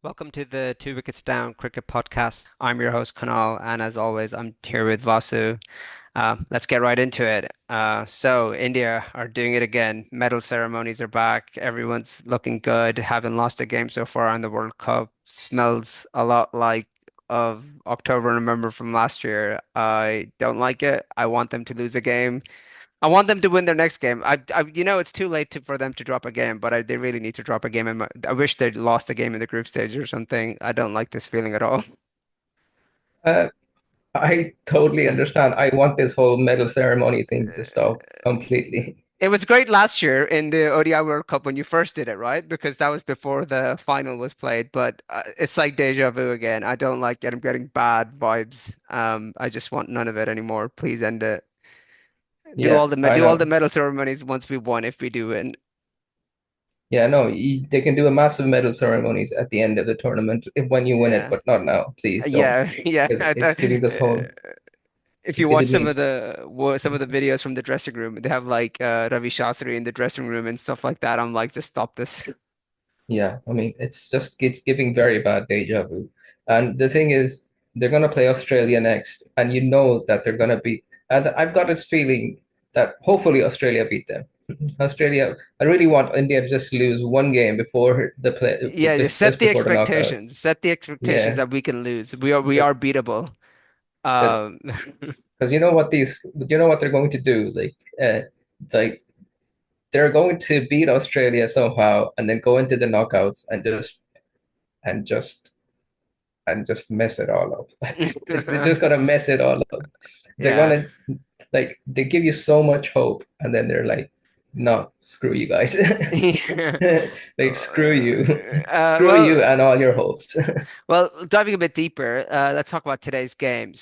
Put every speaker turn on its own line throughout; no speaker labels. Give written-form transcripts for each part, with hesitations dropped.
Welcome to the Two Wickets Down Cricket Podcast. I'm your host, Kunal, and as always, I'm here with Vasu. Let's get right into it. India are doing it again. Medal ceremonies are back. Everyone's looking good. Haven't lost a game so far in the World Cup. Smells a lot like of October and November from last year. I don't like it. I want them to lose a game. I want them to win their next game. It's too late for them to drop a game, but they really need to drop a game. And I wish they'd lost a game in the group stage or something. I don't like this feeling at all.
Uh, I totally understand. I want this whole medal ceremony thing to stop completely.
It was great last year in the ODI World Cup when you first did it, right? Because that was before the final was played. But it's like deja vu again. I don't like it. I'm getting bad vibes. I just want none of it anymore. Please end it.
Yeah, I
Do all the
know.
medal ceremonies once we won if we do win.
Yeah, no, they can do a massive medal ceremonies at the end of the tournament when you win it,
Yeah.
but not now. Please don't,
Yeah, yeah.
because it's giving this whole.
If
It's
you
going to
watch
be.
some of the videos from the dressing room, they have like Ravi Shastri in the dressing room and stuff like that. I'm like, just stop this.
Yeah, I mean, it's giving very bad deja vu. And the thing is, they're gonna play Australia next, and you know that they're gonna beat. And I've got this feeling that hopefully Australia beat them. Australia, I really want India to just lose one game before the play,
Yeah, just set
just
the
before the knockouts.
expectations. Set the expectations
Yeah,
that we can lose. We are
because
beatable.
because
Um,
because you know what they're going to do, like they're going to beat Australia somehow, and then go into the knockouts and just and just mess it all up. They're just gonna mess it all up. They're
yeah.
gonna they give you so much hope, and then they're like, no, screw you guys.
Yeah.
Like screw you
Well,
and all your hopes.
Well, diving a bit deeper, let's talk about today's game.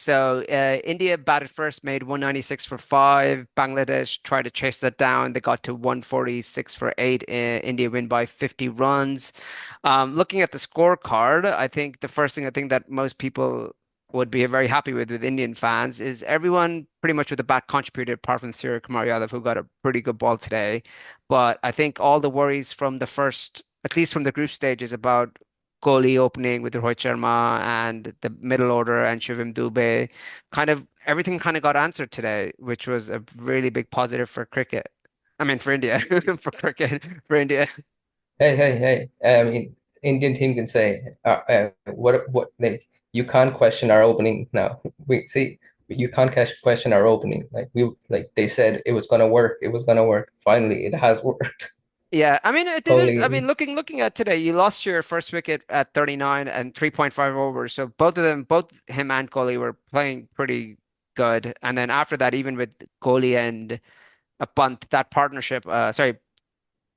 India batted first, made 196 for five. Bangladesh tried to chase that down. They got to 146 for eight. India win by 50 runs. Looking at the scorecard, I think the first thing I think that most people would be very happy with Indian fans is everyone pretty much with the bat contributed apart from Surya Kumar Yadav, who got a pretty good ball today. But I think all the worries from the first, at least from the group stages, about Kohli opening with Rohit Sharma and the middle order and Shivam Dube, kind of everything kind of got answered today, which was a really big positive for cricket. I mean, for India, for cricket, for India.
Hey. I mean, Indian team can say, what, you can't question our opening now. We see, you can't question our opening. Like they said, it was gonna work. It was gonna work. Finally, it has worked.
Yeah, I mean, it didn't. I mean,
Only,
looking at today, you lost your first wicket at 39 and 3.5 overs. So both of them, both him and Kohli were playing pretty good. And then after that, even with Kohli and a bunt, that partnership,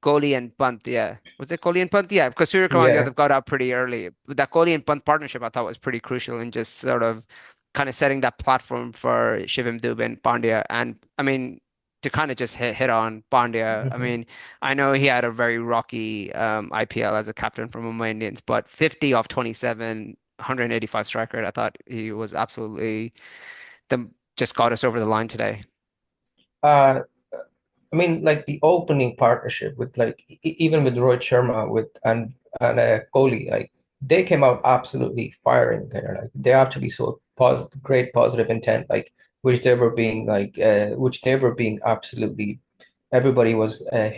Kohli and Pant, yeah. Was it Kohli and Pant? Yeah, because Surya Kumar
yeah.
Yadav got out pretty early. That Kohli and Pant partnership I thought was pretty crucial in just sort of kind of setting that platform for Shivam Dube and Pandya. And I mean, to kind of just hit on Pandya, I
Mhm.
mean, I know he had a very rocky IPL as a captain for Mumbai Indians, but 50 off 27, 185 strike rate, I thought he was absolutely the just got us over the line today.
Uh, I mean, like the opening partnership with even with Rohit Sharma and Kohli, like they came out absolutely firing there. Like they actually saw great positive intent, which they were being absolutely. Everybody was like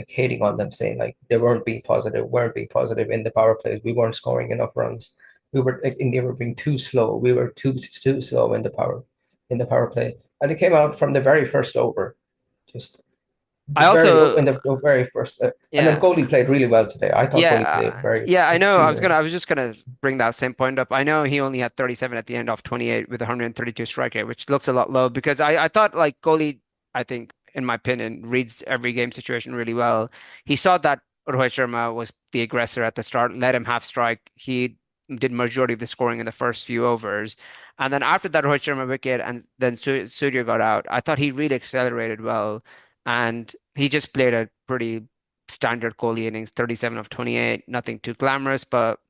hating on them, saying like they weren't being positive in the power plays. We weren't scoring enough runs. We were like India were being too slow. We were too slow in the power play, and they came out from the very first over just
I
the very
also,
in the very first, and then
yeah.
Kohli played really well today. I thought Kohli played very
Yeah, I know.
two very.
I was just gonna bring that same point up. I know he only had 37 at the end off 28 with 132 strike rate, which looks a lot low because I thought like goalie, I think, in my opinion, reads every game situation really well. He saw that Rohit Sharma was the aggressor at the start, let him have strike. He did majority of the scoring in the first few overs. And then after that Rohit Sharma wicket and then Surya got out, I thought he really accelerated well. And he just played a pretty standard Kohli innings, 37 of 28, nothing too glamorous, but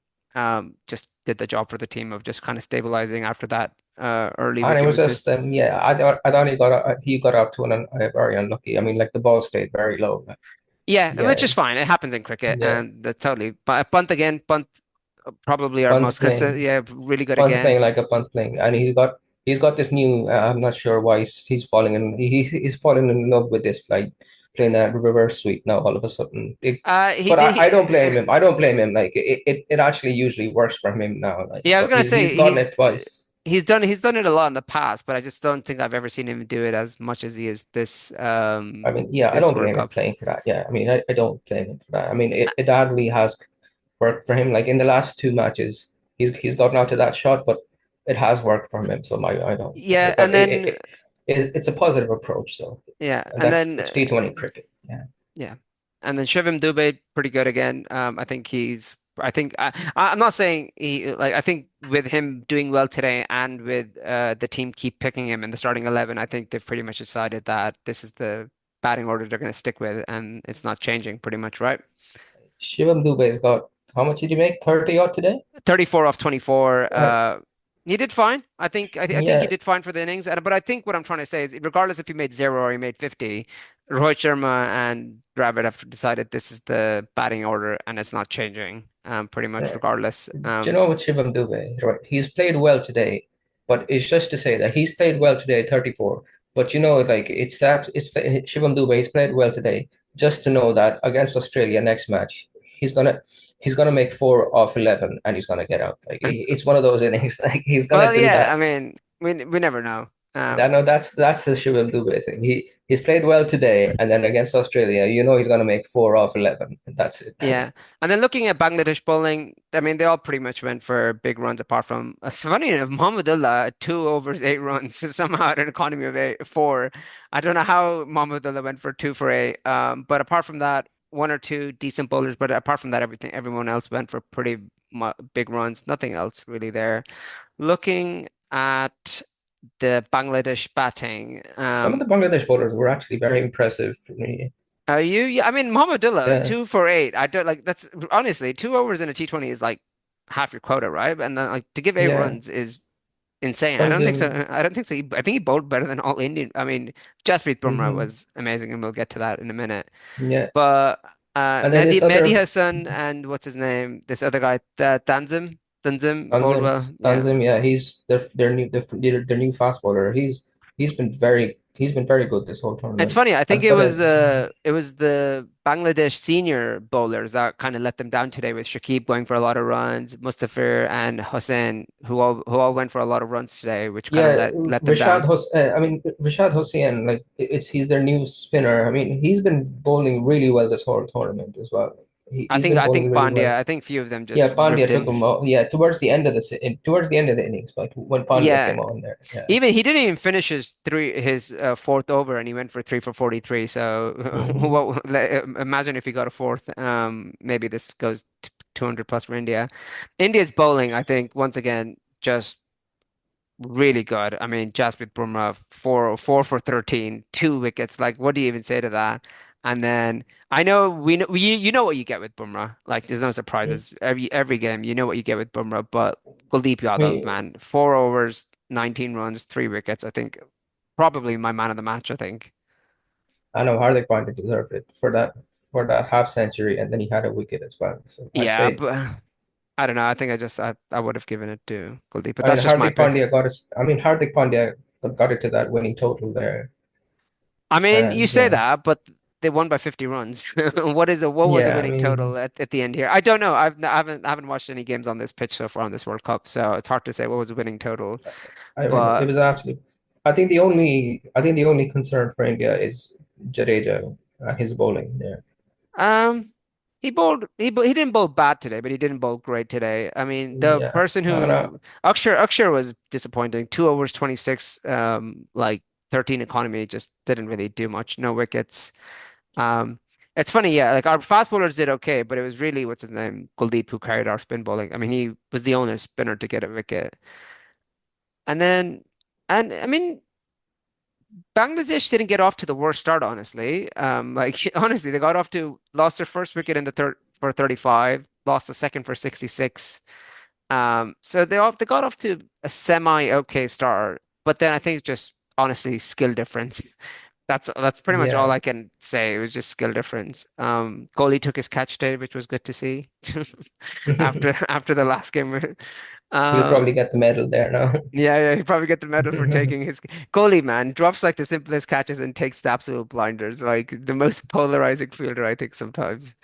just did the job for the team of just kind of stabilizing after that early
And it
wicket
was
with the
just yeah, I thought he got out to an very unlucky. I mean, like the ball stayed very low.
yeah, which
Yeah,
is fine. It happens in cricket,
yeah,
and that's totally. But punt again, punt. probably our
punt
most consistent,
playing,
yeah, really good
punt
again.
playing like a punt playing, and he's got this new. I'm not sure why he's falling in. He's falling in love with this, like playing that reverse sweep now. All of a sudden,
He
but
did.
I don't blame him. I don't blame him. Like it actually usually works for him now. Like,
Yeah, I was
but
gonna
he's
say
gotten it twice.
he's done it a lot in the past, but I just don't think I've ever seen him do it as much as he is this
I mean, yeah, I
this
don't
World
blame him
Cup.
playing for that. Yeah, I mean, I don't blame him for that. I mean, it hardly has worked for him. Like in the last two matches, he's gotten out to that shot, but it has worked for him. So I don't.
Yeah,
But
and then
it's a positive approach. So
yeah,
and
and
that's
then
it's T20 cricket. Yeah.
yeah, and then Shivam Dube pretty good again. I think he's. I think I'm not saying he like. I think with him doing well today and with the team keep picking him in the starting 11, I think they've pretty much decided that this is the batting order they're going to stick with, and it's not changing pretty much, right?
Shivam Dube's got how much did you make? 30 odd today?
34 off 24.
Uh,
He did fine. I think he
yeah,
did fine for the innings. But I think what I'm trying to say is, regardless if he made zero or he made 50, Rohit Sharma and Dravid have decided this is the batting order and it's not changing. Pretty much
uh,
regardless.
do you know what Shivam Dube, right? He's played well today, but it's just to say that he's played well today, 34. But like it's the Shivam Dube, he's played well today. Just to know that against Australia next match, he's gonna he's gonna make 4 off 11 and he's gonna get out. Like it's one of those innings. Like he's gonna
Well,
do
yeah.
that.
I mean, we never know.
That no, that's the Shivam Dube thing. He's played well today, and then against Australia, he's gonna make 4 off 11. That's it.
Yeah. And then looking at Bangladesh bowling, I mean, they all pretty much went for big runs apart from, it's funny enough, Mohammedullah, 2 overs, 8 runs, somehow at an economy of 4. I don't know how Mohammedullah went for 2 for 8. But apart from that, one or two decent bowlers, but apart from that, everyone else went for pretty mu big runs. Nothing else really there. Looking at the Bangladesh batting,
Some of the Bangladesh bowlers were actually very impressive for me.
are you? Yeah, I mean, Mohamedullah,
Yeah.
2 for 8. I don't like that's honestly 2 overs in a T20 is like half your quota, right? And then like to give 8 runs is insane. I don't think
Tanzim.
so. I don't think so. I think he bowled better than all Indian. I mean, Jasprit Bumrah
Hmm.
was amazing, and we'll get to that in a minute.
Yeah.
But
And then this
Mehdi
other
Hassan and what's his name? This other guy, Tanzim bowled
Tanzim,
well. Yeah.
Tanzim, yeah, he's their new fast bowler. He's been very good this whole
It's
tournament.
funny. I think
And but
it was the Bangladesh senior bowlers that kind of let them down today with Shakib going for a lot of runs, Mustafir and Hussain who all went for a lot of runs today, which kind of
yeah,
let them down.
Rashad Hossain, like he's their new spinner. I mean, he's been bowling really well this whole tournament as well. He's been
I
bowling
think
really well.
Pandya, I think few of them just
Yeah,
ripped
Pandya took
in.
him out. Yeah, towards the end of the innings, like when Pandya
Yeah,
came on there. Yeah.
even he didn't even finish his fourth over, and he went for 3 for 43. So,
Hmm.
imagine if he got a fourth. Maybe this goes 200 plus for India. India's bowling, I think, once again, just really good. I mean, Jasprit Bumrah, 4 for 13, 2 wickets. Like, what do you even say to that? And then I know you know what you get with Bumrah. Like, there's no surprises. Every game, you know what you get with Bumrah. But Kuldeep
I
Yadav,
mean,
man, 4 overs, 19 runs, 3 wickets. I think probably my man of the match. I think.
I know Hardik Pandya deserved it for that half century, and then he had a wicket as well. So I'd
Yeah,
say,
but I don't know. I think I would have given it to Kuldeep, but
I mean,
that's just my
Hardik
pick.
Pandya got us. I mean, Hardik Pandya got it to that winning total there,
I mean, you
and
say that, but they won by 50 runs. What was the
yeah, I
winning total
mean,
at the end here? I don't know. I haven't watched any games on this pitch so far on this World Cup, so it's hard to say what was the winning total.
I mean, it
But
was absolutely. I think the only concern for India is Jadeja and his bowling there.
um he didn't bowl bad today, but he didn't bowl great today. I mean, the
Yeah,
person
and
who Akshar was disappointing. 2 overs, 26, like 13 economy just didn't really do much. No wickets. Um, it's funny, yeah. Like our fast bowlers did okay, but it was really what's his name, Kuldeep, who carried our spin bowling. I mean, he was the only spinner to get a wicket. And then, and I mean, Bangladesh didn't get off to the worst start, honestly. Like honestly, they got off to lost their first wicket in the third for 35, lost the second for 66. So they got off to a semi okay start, but then I think just honestly skill difference. That's pretty much all
Yeah,
I can say. It was just skill difference. Goalie took his catch day, which was good to see after the last game.
he'll
Um,
probably get the medal there now.
yeah, he probably get the medal for taking his goalie, man. Drops like the simplest catches and takes the absolute blinders, like the most polarizing fielder, I think sometimes.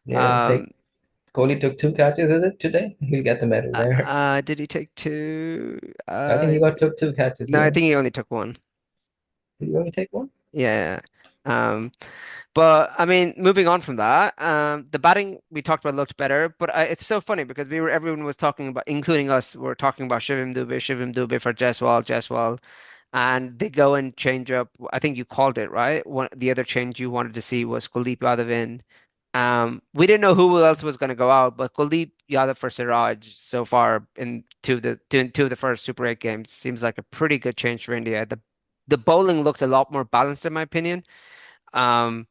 Yeah,
Um,
take goalie took two catches, is it today? He'll get the medal there.
did he take two?
I think he got took two catches,
No, I
yeah.
think he only took one.
Did he only take one?
Yeah. But I mean, moving on from that, the batting we talked about looked better, but it's so funny because everyone was talking about, including us, were talking about Shivam Dubey for Jaiswal, and they go and change up. I think you called it right. The other change you wanted to see was Kuldeep Yadav in. We didn't know who else was going to go out, but Kuldeep Yadav for Siraj so far in two of the first Super 8 games seems like a pretty good change for India. The bowling looks a lot more balanced in my opinion. Um,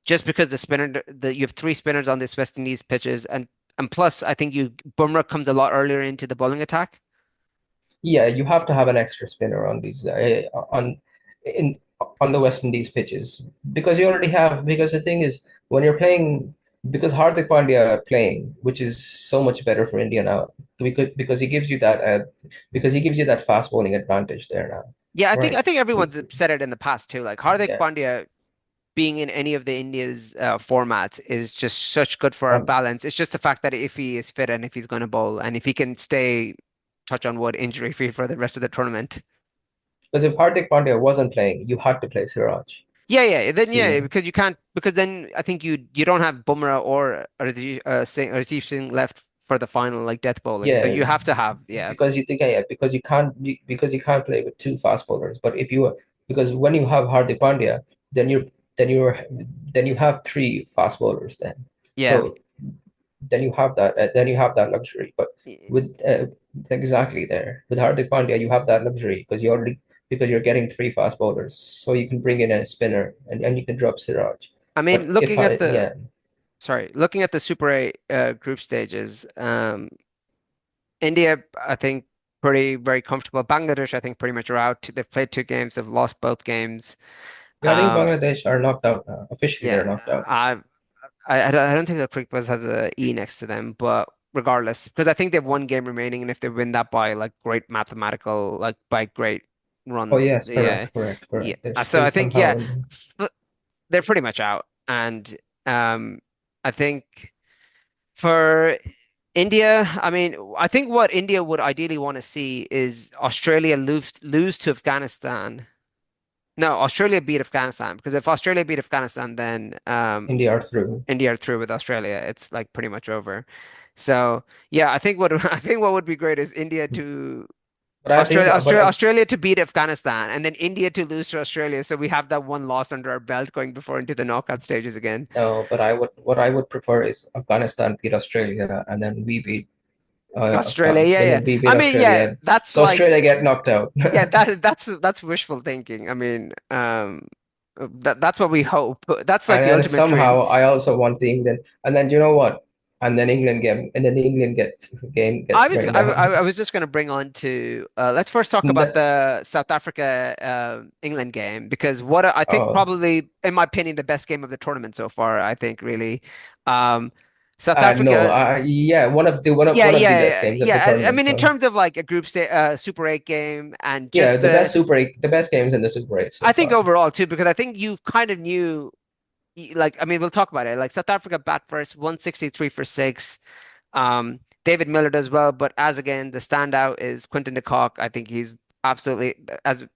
just because you have three spinners on this West Indies pitches, and plus I think you Bumrah comes a lot earlier into the bowling attack.
Yeah, you have to have an extra spinner on these in on the West Indies pitches because you already have because the thing is when you're playing because Hardik Pandya are playing, which is so much better for India now because he gives you that fast bowling advantage there now,
Yeah, I
right?
think everyone's said it in the past too. Like Hardik
Yeah,
Pandya being in any of the India's formats is just such good for our
um,
balance. It's just the fact that if he is fit and if he's going to bowl and if he can stay, touch on wood, injury free for the rest of the tournament.
because if Hardik Pandya wasn't playing, you had to play Siraj.
Then
See,
yeah, because you can't because then I think you don't have Bumrah or Rajdeep Singh left for the final like death bowling. So
yeah,
you have to have yeah.
because you think yeah, because you can't play with two fast bowlers. But if you because when you have Hardik Pandya, then you're then you have three fast bowlers then.
Yeah.
So then you have that luxury. But with exactly there with Hardik Pandya, you have that luxury because you're getting three fast bowlers, so you can bring in a spinner and you can drop Siraj.
I mean,
But if I yeah,
looking at the Super 8 group stages, India, I think, pretty very comfortable. Bangladesh, I think, pretty much are out. They've played two games, they've lost both games.
yeah, I think
Um,
Bangladesh are knocked out now. Officially, they're
yeah,
knocked out.
I don't think the Cricket Buzz has a E next to them, but regardless, because I think they have one game remaining, and if they win that by like great mathematical, like by great
Oh
runs,
yes,
yeah, yeah.
correct. They're
So
still
I think,
somehow
yeah,
in there.
they're pretty much out, and I think. For India, I mean, I think what India would ideally want to see is Australia lose to Afghanistan. No, Australia beat Afghanistan because if Australia beat Afghanistan, then
India are through.
India are through with Australia. It's like pretty much over. So yeah, I think what I think what would be great is India to
But I think,
Australia to beat Afghanistan and then India to lose to Australia. So we have that one loss under our belt going before into the knockout stages again.
no, but what I would prefer is Afghanistan beat Australia
Australia, yeah,
and
yeah.
then we beat
I mean, yeah,
Australia.
that's
So
like
Australia get knocked out.
yeah, that's wishful thinking. I mean, that's what we hope. That's like
And
the
then
ultimate dream.
somehow I also want the England. And then you know what? And then the England gets rained on.
I was just going to bring on to let's first talk about
That,
the South Africa England game because I think
oh,
probably in my opinion the best game of the tournament so far. I think really, um, South
no,
Africa.
yeah,
Yeah,
one of the
yeah,
best
yeah,
games of the
yeah. I
tournament.
mean, in
So
terms of like a group state, Super 8 game and
yeah,
just the
The best games in the Super 8 so
I think
far.
overall too, because I think you kind of knew, like, I mean, we'll talk about it. Like South Africa bat first, 163 for six. David Miller does well, but as again, the standout is Quinton de Kock. I think he's absolutely, as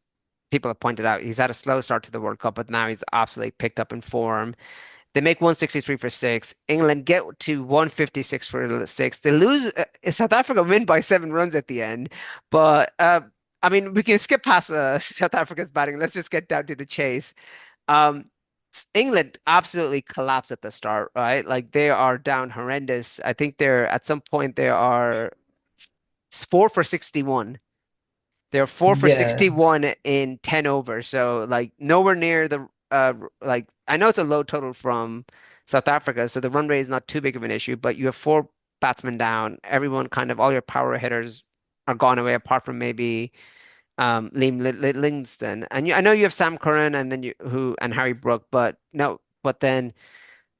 people have pointed out, he's had a slow start to the World Cup, but now he's absolutely picked up in form. They make 163 for six. England get to 156 for six. They lose. South Africa win by 7 runs at the end. But I mean, we can skip past South Africa's batting. Let's just get down to the chase. Um, England absolutely collapsed at the start, right? Like they are down horrendous. I think they're at some point they are 4 for 61. They're four for
Yeah,
61 in 10 overs. So like nowhere near the like I know it's a low total from South Africa, so the run rate is not too big of an issue, but you have four batsmen down. Everyone kind of all your power hitters are gone away apart from maybe Livingston, and I know you have Sam Curran and then you who and Harry Brook, but no, but then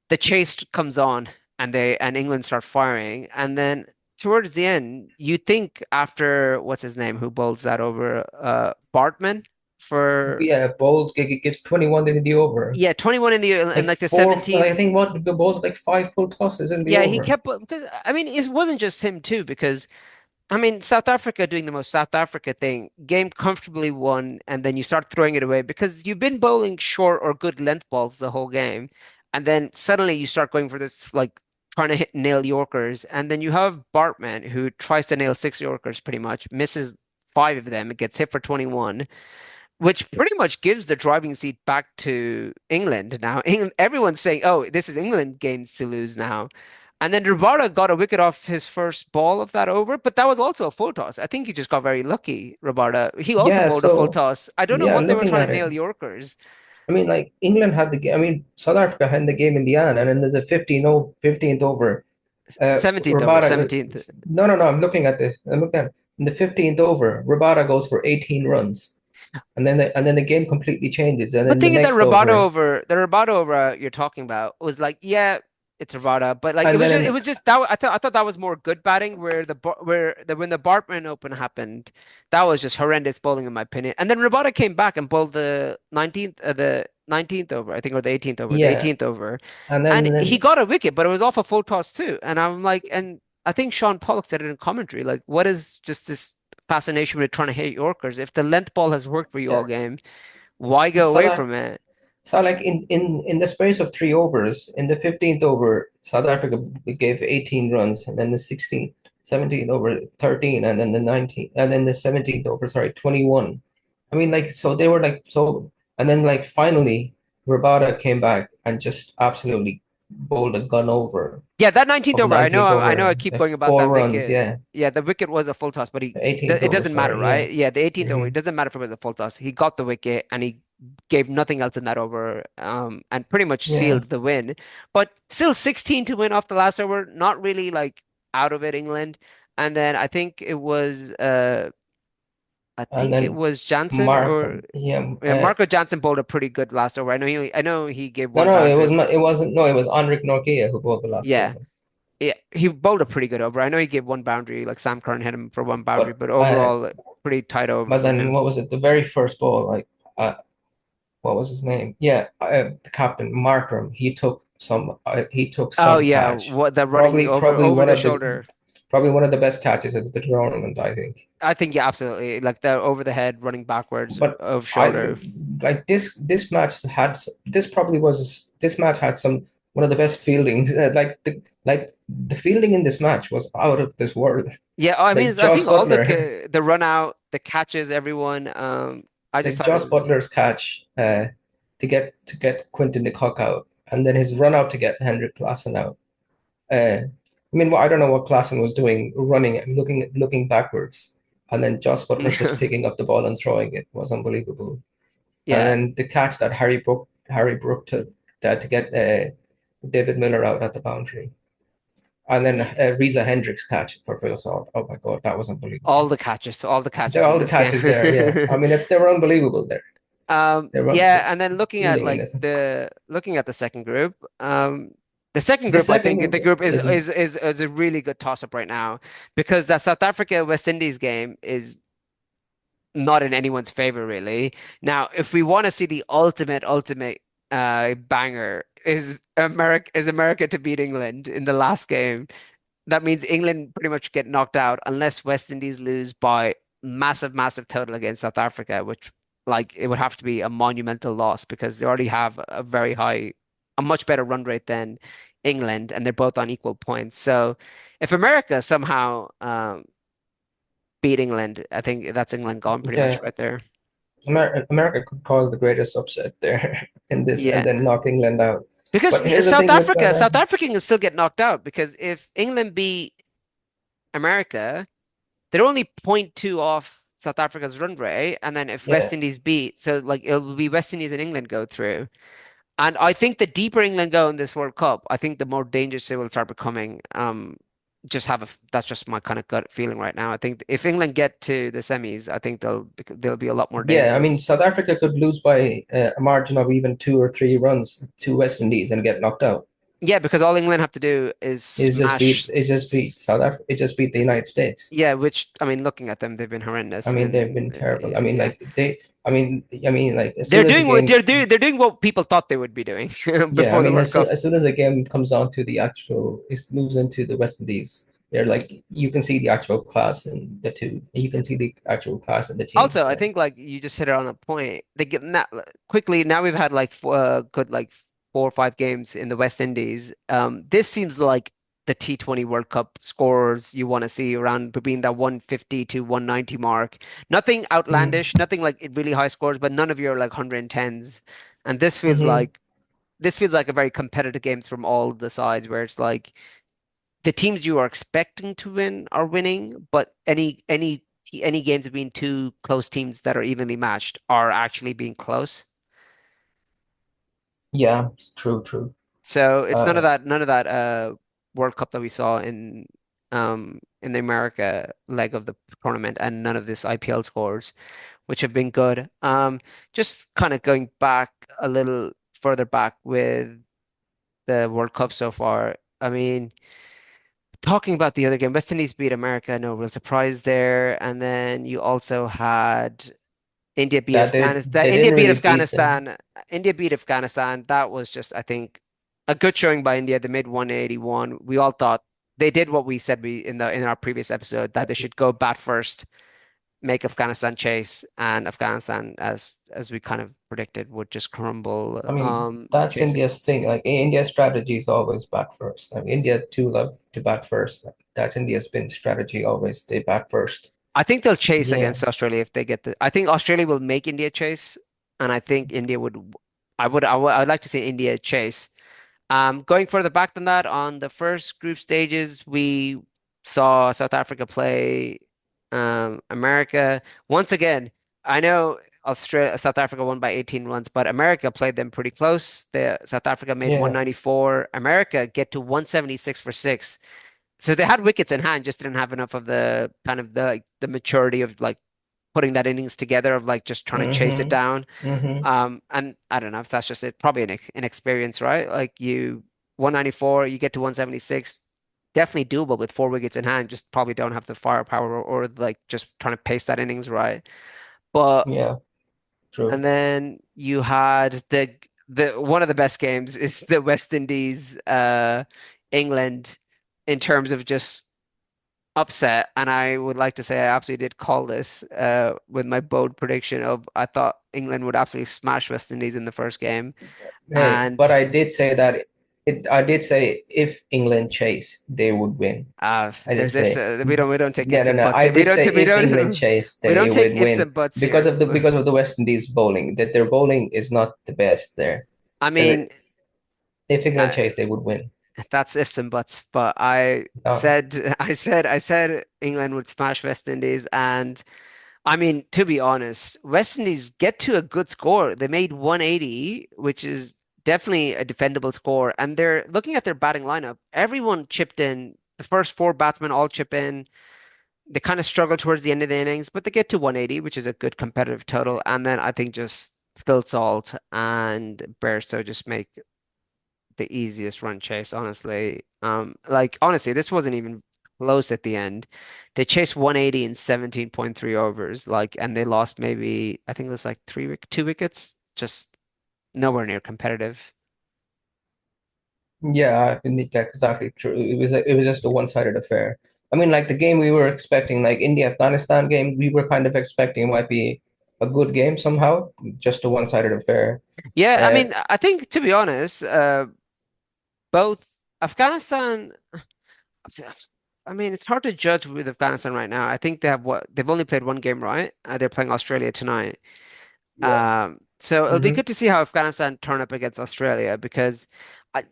the chase comes on and England start firing, and then towards the end, you think after what's his name who bowls that over, Bartman for
Yeah, Bowles gives 21 in the over.
yeah 21 in
Like
like the
four, I
17th.
think what the Bowles like five full tosses in the
Yeah, he
over.
kept because I mean it wasn't just him too because. I mean, South Africa doing the most South Africa thing, game comfortably won, and then you start throwing it away because you've been bowling short or good length balls the whole game, and then suddenly you start going for this like trying to hit nail Yorkers, and then you have Bartman who tries to nail six Yorkers pretty much, misses five of them, it gets hit for 21, which pretty much gives the driving seat back to England now. England, everyone's saying, "Oh, this is England games to lose now." And then Rabada got a wicket off his first ball of that over, but that was also a full toss. I think he just got very lucky, Rabada. He also
Yeah,
bowled a full
so
toss. I don't know
yeah,
what they were
looking
trying
at
to
it,
nail Yorkers.
I mean, like England had the game. I mean, South Africa had the game in the end, and then the 15th over,
17th over,
Rabada.
17th.
No. I'm looking at this. I'm looking at in the 15th over. Rabada goes for 18 runs, and then the game completely changes, and
But
then the
thinking that
next
Rabada
over,
over, the Rabada over you're talking about was like, yeah, it's Rabada, but like
and
it
then
was just that I thought that was more good batting where when the Bartman Open happened, that was just horrendous bowling in my opinion. And then Rabada came back and bowled the 19th over, I think, or the 18th over, the
yeah,
18th over,
and
and he
then
got a wicket, but it was off a full toss too. And I'm like, and I think Sean Pollock said it in commentary, like, what is just this fascination with trying to hit Yorkers? If the length ball has worked for you all
yeah,
game, why go
so
away
that
from it?
so like in the space of three overs, in the 15th over, South Africa gave 18 runs, and then the 16th, 17th over 13, and then the 19th, and then the 17th over, sorry, 21. I mean, like, so they were like, so, and then like finally, Rabada came back and just absolutely bowled a gun over
Yeah, that 19th
of
over,
19th
I know I
over,
keep
like
going about
four
that
runs,
wicket.
yeah,
Yeah, the wicket was a full toss, but
the 18th
it
over,
doesn't matter,
sorry, yeah.
right? Yeah, the 18th over, it
Hmm.
doesn't matter if it was a full toss. He got the wicket and he gave nothing else in that over, and pretty much
Yeah.
sealed the win. But still 16 to win off the last over, not really like out of it, England. And then I
And
think it
then
was Jansen or
Markham, yeah,
yeah, Marco Jansen bowled a pretty good last over. I know he gave
no,
one
no, it was
boundary.
not. It wasn't. No, it was Enric Norquilla who bowled the last
Yeah.
over.
Yeah, he bowled a pretty good over. I know he gave one boundary, like Sam Curran hit him for one boundary,
But
but overall, pretty tight over
but
from
then
him.
what was it? The very first ball, like, what was his name? Yeah, the captain Markram. He took
Oh
some
yeah,
catch.
what the running
Probably
over
one
the
of the
shoulder.
best catches of the tournament, I think.
I think yeah, absolutely. Like the over the head running backwards
But
of
I
shoulder.
like this match had some one of the best fieldings. Like the fielding in this match was out of this world.
Yeah, I mean,
Like
I
Joss
think all
Butler.
the run out, the catches, everyone. I just
Like
thought it
Joss
was
Butler's catch to get Quinton de Kock out, and then his run out to get Hendrik Klaassen out. I mean, I don't know what Klaassen was doing, running and looking backwards, and then Joss Butler just picking up the ball and throwing it was unbelievable. And
yeah,
then the catch that Harry Brook to get David Miller out at the boundary, and then Reza Hendricks catch for Phil Salt. Oh my God, that was unbelievable.
all the
They're
catches
all
in
the
this game.
catches there, yeah. I mean, they were unbelievable there. The
Yeah, and then
fielding in it.
looking at the second group, the second
The
group, I think
second
the group
is
is a really good toss up right now because the South Africa West Indies game is not in anyone's favor really. Now, if we want to see the ultimate banger, is America to beat England in the last game. That means England pretty much get knocked out unless West Indies lose by massive total against South Africa, which like it would have to be a monumental loss because they already have a much better run rate than England, and they're both on equal points. So if America somehow beat England, I think that's England gone pretty much
yeah.
right there.
America could cause the greatest upset there in this, and
Yeah.
then knock England out.
Because
But here's the thing with South
South
Africa.
Africa can still get knocked out because if England beat America, they're only point 0.2 off South Africa's run rate. And then if West
Yeah,
Indies beat, so like it'll be West Indies and England go through. And I think the deeper England go in this World Cup, I think the more dangerous they will start becoming. just have a that's just my kind of gut feeling right now. I think if England get to the semis, I think they'll be a lot more
Yeah, I mean,
dangerous.
South Africa could lose by a margin of even 2 or 3 runs to West Indies and get knocked out.
Yeah, because all England have to do is smash.
It just beat South Africa. It just beat the United States.
Yeah, which I mean, looking at them, they've been
I
horrendous,
mean, they've
and
been terrible. I mean,
yeah,
like as soon as the game,
they're doing what people thought they would be doing
yeah, I
before the
mean,
World Cup.
as soon as the game comes on to the actual, it moves into the West Indies. They're like you can see the actual class in the two. You can see the actual class in the team.
Also, I think like you just hit it on a point. They get now quickly. Now we've had like good like 4 or 5 games in the West Indies. This seems like the T20 World Cup scores you want to see around between that 150 to 190 mark. Nothing
Mm-hmm.
outlandish, nothing like really high scores, but none of your like 110s. And
Mm-hmm.
this feels like a very competitive games from all the sides where it's like the teams you are expecting to win are winning, but any games between two close teams that are evenly matched are actually being close.
Yeah, true, true.
So it's
Uh,
none of that World Cup that we saw in the America leg of the tournament and none of this IPL scores, which have been good. Just kind of going back a little further back with the World Cup so far. I mean, talking about the other game, West Indies beat America, no real surprise there. And then you also had India beat
that
Afghanistan.
they didn't really beat them.
India beat Afghanistan. That was just, I think, a good showing by India. They made 181. We all thought they did what we said we in our previous episode that they should go bat first, make Afghanistan chase, and Afghanistan, as we kind of predicted, would just crumble
I mean, that's
chasing.
India's thing. Like India's strategy is always bat first. I mean, India too love to bat first. That's India's been strategy always. They bat first.
I think they'll chase
Yeah.
against Australia if they get the. I think Australia will make India chase, and I think India would. I'd like to see India chase. Going further back than that, on the first group stages, we saw South Africa play America. Once again, I know South Africa won by 18 runs, but America played them pretty close. South Africa made
Yeah.
194. America get to 176 for six. So they had wickets in hand, just didn't have enough of the kind of the maturity of like putting that innings together of like just trying to chase it
Mm-hmm.
down.
Mm-hmm.
And I don't know if that's just it. Probably an inexperience, right? Like you 194, you get to 176, definitely doable with 4 wickets in hand. Just probably don't have the firepower or like just trying to pace that innings right. But
Yeah.
and
True.
then you had the one of the best games is the West Indies England in terms of just upset, and I would like to say I absolutely did call this with my bold prediction of I thought England would absolutely smash West Indies in the first game,
Hey,
and
but I did say that I did say if England chase, they would win. I did
there's ifs.
say
We don't take
no,
ifs
no,
and
no.
buts
I
here.
did say if England chase,
We
they
don't take
would
ifs
win
and buts here.
because of the West Indies bowling. That their bowling is not the best there.
I
And
mean,
if England
uh,
chase, they would win.
that's ifs and buts, but I
No,
said I said England would smash West Indies, and I mean, to be honest, West Indies get to a good score. They made 180, which is definitely a defendable score. And they're looking at their batting lineup. Everyone chipped in. The first 4 batsmen all chip in. They kind of struggle towards the end of the innings, but they get to 180, which is a good competitive total. And then I think just Phil Salt and Bairstow just make the easiest run chase, honestly. Like honestly, this wasn't even close at the end. They chased 180 in 17.3 overs, like, and they lost maybe I think it was like 2 wickets, just nowhere near competitive.
yeah, I think that's exactly true. It was just a one-sided affair. I mean, like the game we were expecting, like India-Afghanistan game, we were kind of expecting it might be a good game somehow, just a one-sided affair.
Yeah, I
Uh,
mean, I think to be honest, both Afghanistan. I mean, it's hard to judge with Afghanistan right now. I think they've only played 1 game, right? They're playing Australia tonight.
yeah.
So it'll be
Hmm.
good to see how Afghanistan turn up against Australia because I,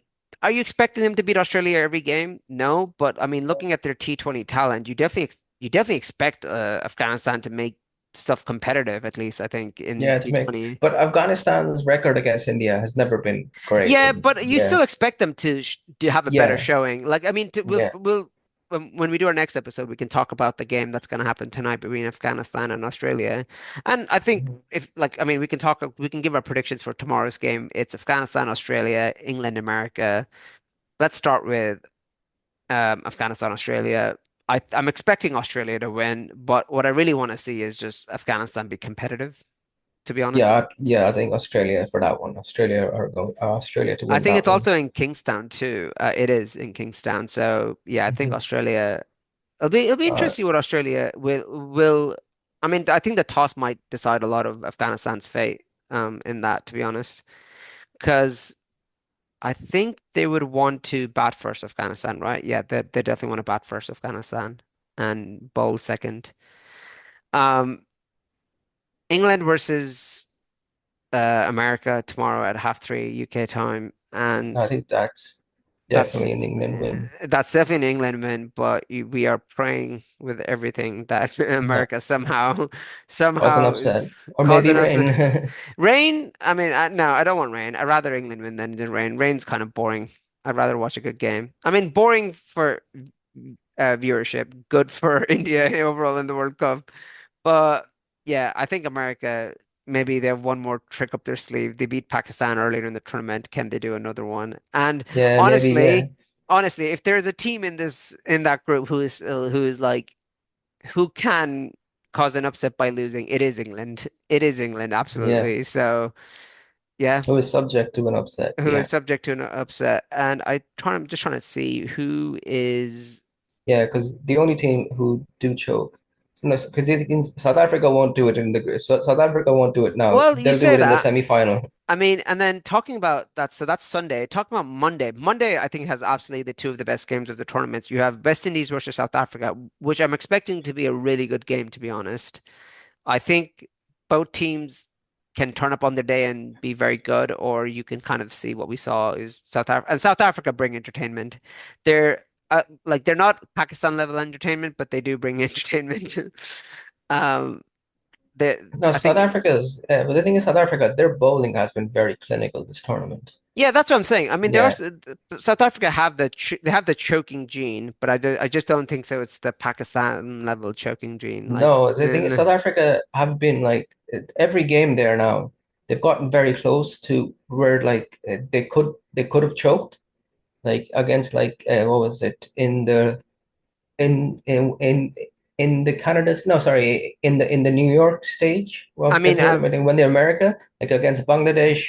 are you expecting them to beat Australia every game? No, but I mean, looking at their T20 talent, you definitely expect Afghanistan to make stuff competitive, at least I think in
Yeah, to me.
T20.
But Afghanistan's record against India has never been great.
Yeah,
And
but you
yeah,
still expect them to have a better
yeah,
showing. Like I mean,
yeah.
when we do our next episode, we can talk about the game that's going to happen tonight between Afghanistan and Australia. And I think
Mhm.
if like I mean we can give our predictions for tomorrow's game. It's Afghanistan, Australia, England, America. Let's start with Afghanistan, Australia. I'm expecting Australia to win, but what I really want to see is just Afghanistan be competitive, to be honest.
Yeah, I think Australia for that one. Australia are going Australia to
I
win
think
that
it's
one.
also in Kingstown too. It is in Kingstown. So yeah, I think
Mhm.
Australia it'll be
Uh,
interesting what Australia will I mean, I think the toss might decide a lot of Afghanistan's fate in that, to be honest. Because I think they would want to bat first Afghanistan, right? Yeah, they definitely want to bat first Afghanistan and bowl second. Um England versus America tomorrow at 3:30 UK time.
I
And
think that's
That's
definitely an England win.
that's definitely an England win, but we are praying with everything that
Yeah,
America somehow
cause an
somehow
upset
is
or maybe
causing upset.
rain.
Rain, I mean, no, I don't want rain. I'd rather England win than rain. Rain's kind of boring. I'd rather watch a good game. I mean, boring for viewership, good for India overall in the World Cup. But yeah, I think America maybe they have one more trick up their sleeve. They beat Pakistan earlier in the tournament. Can they do another one? And
Yeah, maybe. Yeah,
honestly, honestly, if there's a team in that group who is like who can cause an upset by losing, it is England. It is England,
yeah.
absolutely. So yeah,
It was subject to an upset.
who is
Yeah,
subject to an upset. And I'm just trying to see who is.
yeah. Because the only team who do choke, because South Africa won't do it in the South Africa won't do it now.
Well, you
They'll do
say
it in the
that.
semi-final.
I mean, and then talking about that, so that's Sunday. Talking about Monday. Monday, I think, has absolutely the two of the best games of the tournaments. You have West Indies versus South Africa, which I'm expecting to be a really good game, to be honest. I think both teams can turn up on their day and be very good, or you can kind of see what we saw is South Africa and South Africa bring entertainment. They're like they're not Pakistan level entertainment, but they do bring entertainment. Um, they,
No,
I
South
think
Africa's. But the thing is, South Africa, their bowling has been very clinical this tournament.
Yeah, that's what I'm saying. I mean,
Yeah.
South Africa have they have the choking gene, but I just don't think so. It's the Pakistan level choking gene. Like,
No, the thing is, South Africa have been like every game there now. They've gotten very close to where like they could have choked like against like what was it in in in in the Canada's no sorry in the New York stage
I
of the
mean,
tournament and when the America like against Bangladesh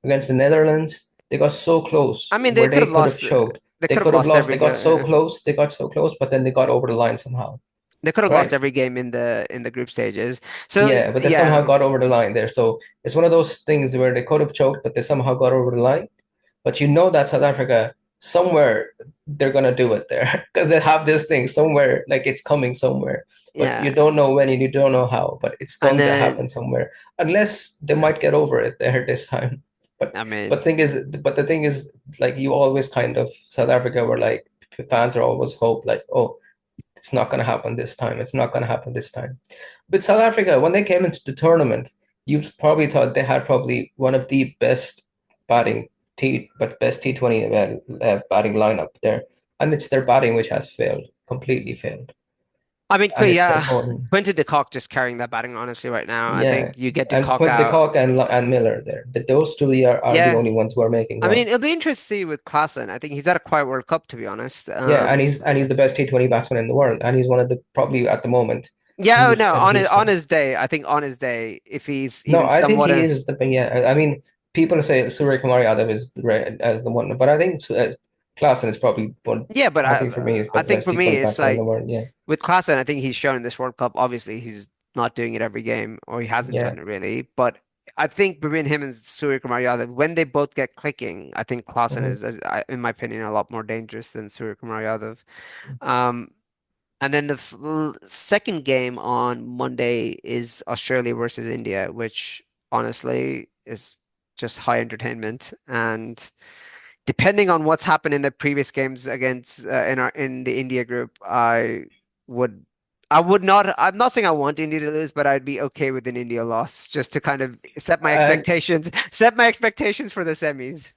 against the Netherlands they got so close
they
where
could
they
have
could have
lost.
choked
They
they
could have
could have
lost
lost
every go.
they got so close but then they got over the line somehow,
They could have lost
right?
every game in the group stages. So
Yeah, but they somehow
yeah,
got over the line there, so it's one of those things where they could have choked but they somehow got over the line. But you know that South Africa, somewhere they're gonna do it there because they have this thing somewhere, like it's coming somewhere. But
yeah,
you don't know when and you don't know how, but it's
and
going to
then
happen somewhere. Unless they might get over it there this time. But
I mean,
but the thing is, like you always kind of South Africa were like fans are always hope like, oh, it's not gonna happen this time. It's not gonna happen this time. But South Africa, when they came into the tournament, you probably thought they had probably one of the best batting best T20 batting lineup there, and it's their batting which has failed, completely failed, and it's their
Yeah,
bowling.
Quinton de Kock just carrying that batting honestly right now. I
Yeah,
think you get de
and
Kock
Quint de
out.
Kock and Miller there. Those two are the
Yeah,
only ones who are making
I mean,
runs.
it'll be interesting to see with Klaassen. I think he's had a quiet World Cup, to be honest.
Yeah, and he's the best T20 batsman in the world, and he's one of the probably at the moment.
Yeah, oh
He's
no,
and he's
on his day, I think on his day, if he's
No,
even
I think
somewhat
he
in,
is the thing. Yeah, I mean, people say Surya Kumar Yadav is as the one, but I think Klaasen is probably one.
yeah, but
I think for me, he's
I
the
think
best
for me,
T20
it's
batsman in the
like
world. Yeah,
with Klaassen, I think he's shown in this World Cup. Obviously, he's not doing it every game, or he hasn't
yeah.
done it really. But I think between him and Surya Kumar Yadav, when they both get clicking, I think Klaassen
Hmm.
in my opinion, a lot more dangerous than Surya Kumar Yadav. Um, And then the second game on Monday is Australia versus India, which honestly is just high entertainment. And depending on what's happened in the previous games against in the India group, would I would not. I'm not saying I want India to lose, but I'd be okay with an India loss just to kind of
And
set my expectations for the semis.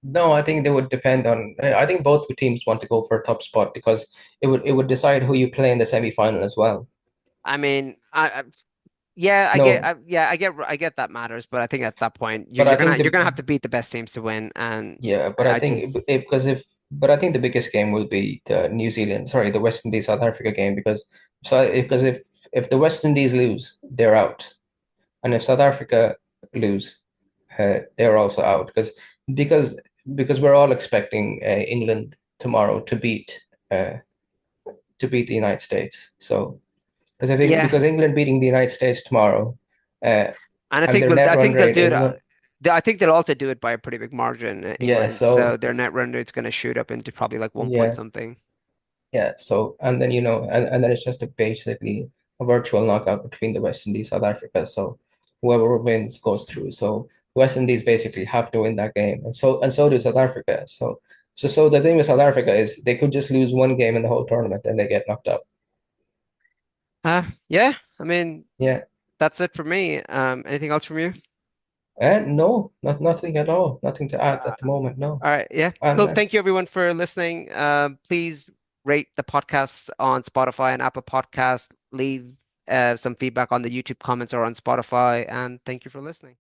No, I think they would depend on. I think both teams want to go for a top spot because it would decide who you play in the semi-final as well.
I mean, yeah,
No,
I get that matters, but I think at that point
but I think
you're
the
gonna have to beat the best teams to win, and
yeah, but I
I
think
just
because if but I think the biggest game will be the New Zealand, sorry, the West Indies South Africa game because if the West Indies lose, they're out, and if South Africa lose, they're also out because because we're all expecting England tomorrow uh, to beat the United States. So because I think
yeah,
because England beating the United States tomorrow, uh,
and
and their net
I
run
think they'll
rate
do it.
is not
I think they'll also do it by a pretty big margin,
yeah.
England. So
So
their net run rate's gonna shoot up into probably like one point
yeah.
something.
Yeah, so and then and then it's just basically a virtual knockout between the West Indies, South Africa. So whoever wins goes through. So West Indies basically have to win that game, and so do South Africa. So the thing with South Africa is they could just lose one game in the whole tournament and they get knocked out.
Yeah, I mean
Yeah,
that's it for me. Anything else from you?
and no, nothing at all, nothing to add
Uh,
at the moment. No,
all right, yeah, cool. Thank
unless
you everyone for listening. Please rate the podcast on Spotify and Apple Podcasts. Leave some feedback on the YouTube comments or on Spotify, and thank you for listening.